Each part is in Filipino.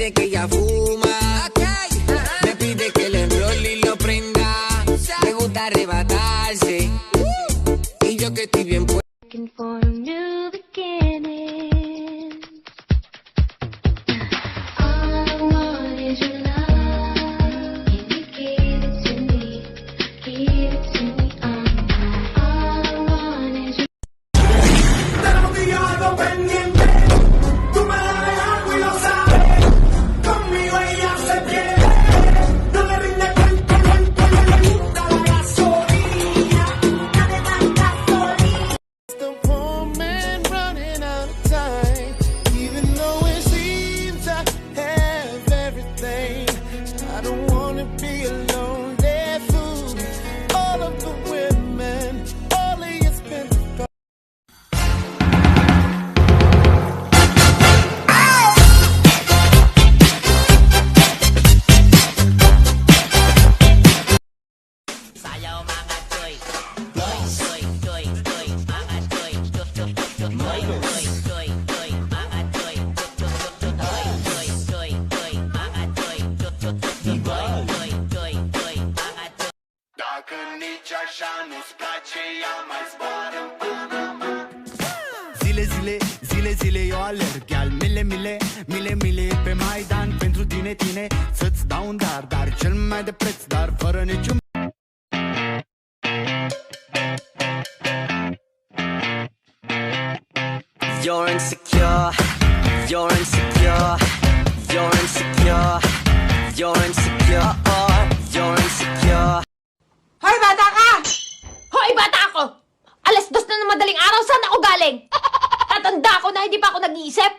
dice que ella fuma, me pide que le enrolle y lo prenda, le gusta arrebatarse, y yo que estoy bien puesto. Looking for a new beginning. All I want is your love. Can you give it to me? Give it to me. All I want is your Tenemos que algo pendiente. Tú me la dejas y lo sabes. Conmigo ella se quiere. No le rinde cuento, le gusta la gasolina. Dame más gasolina. The poor man running out of time, even though it seems I have everything. I don't wanna be a lonely fool. All of the women, all of you spent the Sayaw mga choy, choy, choy, choy, choy, mga choy, choy, choy, choy, choy, choy, choy, choy, mga choy, choy, choy, choy, choy, choy, mga choy, choy, choy, choy, choy, choy, mga choy. Dacă nici așa nu-ți place, ia mai zboară în Panama. Zile eu alerg, al mile pe Maidan pentru tine, să-ți dau un dar cel mai de preț, dar fără niciun. You're insecure, you're insecure, you're insecure, you're insecure, you're insecure. Hoy, bata ka! Hoy, bata ako! Alas 2 na ng madaling araw, saan ako galing? Tatanda ako na hindi pa ako nag-iisip.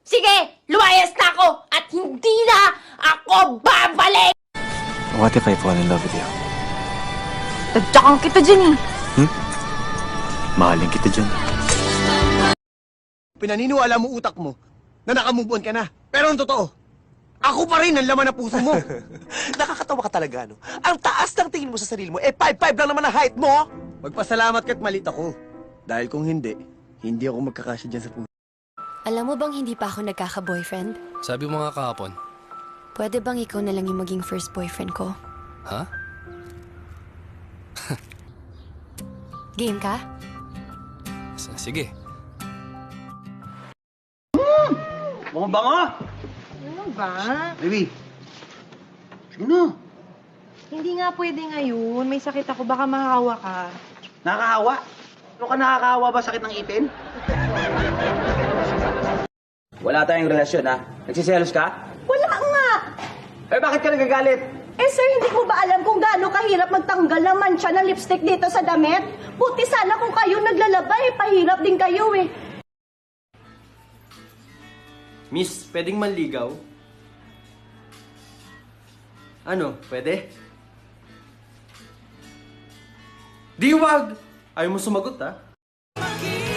Sige, lumayas na ako at hindi na ako babalik! What if I fall in love with you? Tadyakan kita dyan eh. Mahalin kita dyan. Pinaniniwala mo utak mo na nakamove on ka na. Pero ang totoo, ako pa rin ang laman ng puso mo. Nakakatawa ka talaga, no? Ang taas ng tingin mo sa sarili mo, 5'5" lang naman ang height mo! Magpasalamat ka't malit ako. Dahil kung hindi ako magkakasya dyan sa puso. Alam mo bang hindi pa ako nagkaka-boyfriend? Sabi mo nga kahapon. Pwede bang ikaw na lang yung maging first boyfriend ko? Ha? Game ka? Sige. Bango! Ano ba? Baby! Ano? Hindi nga pwede ngayon. May sakit ako. Baka mahahawa ka. Nakakahawa? Ano ka nakakahawa ba? Sakit ng ipin? Wala tayong relasyon, ha? Nagsiselos ka? Wala nga! Eh, bakit ka nagagalit? Eh sir, hindi ko ba alam kung gaano kahirap magtanggal ng mancha ng lipstick dito sa damit? Buti sana kung kayo naglalabay, pahirap din kayo eh. Miss, pwedeng manligaw? Ano, pwede? Di wag! Ayaw mo sumagot, ha?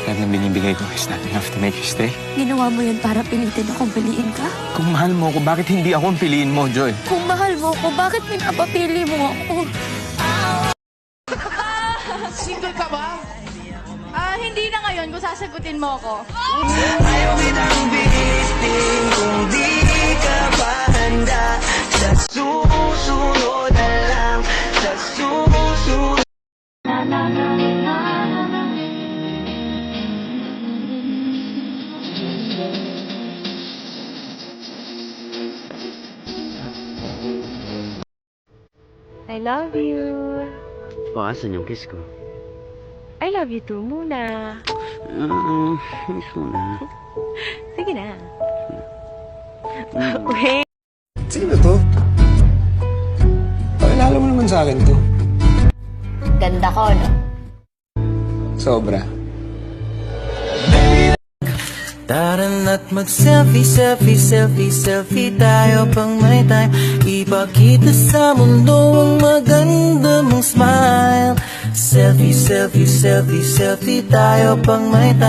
Lahat ng binibigay ko is not enough to make you stay. Ginawa mo yun para pilitin akong piliin ka? Kung mahal mo ako, bakit hindi ako ang piliin mo, Joy? Kung mahal mo ako, bakit pinapapili mo ako? Single ka ba? Hindi na ngayon kung sasagutin mo ako. Ayaw kitang bitin kung di ka pa handa. Sa susunod na lang, sa susunod. I love you. O, asan yung kiss ko? I love you too muna. Kiss mo na. Sige na. Wait. Sino to? Pakilala mo naman sa akin to. Ganda ko, no? Sobra. Tara na't mag-selfie tayo pang may time. Ipakita sa mundo ang maganda mong smile. Selfie tayo pang may time.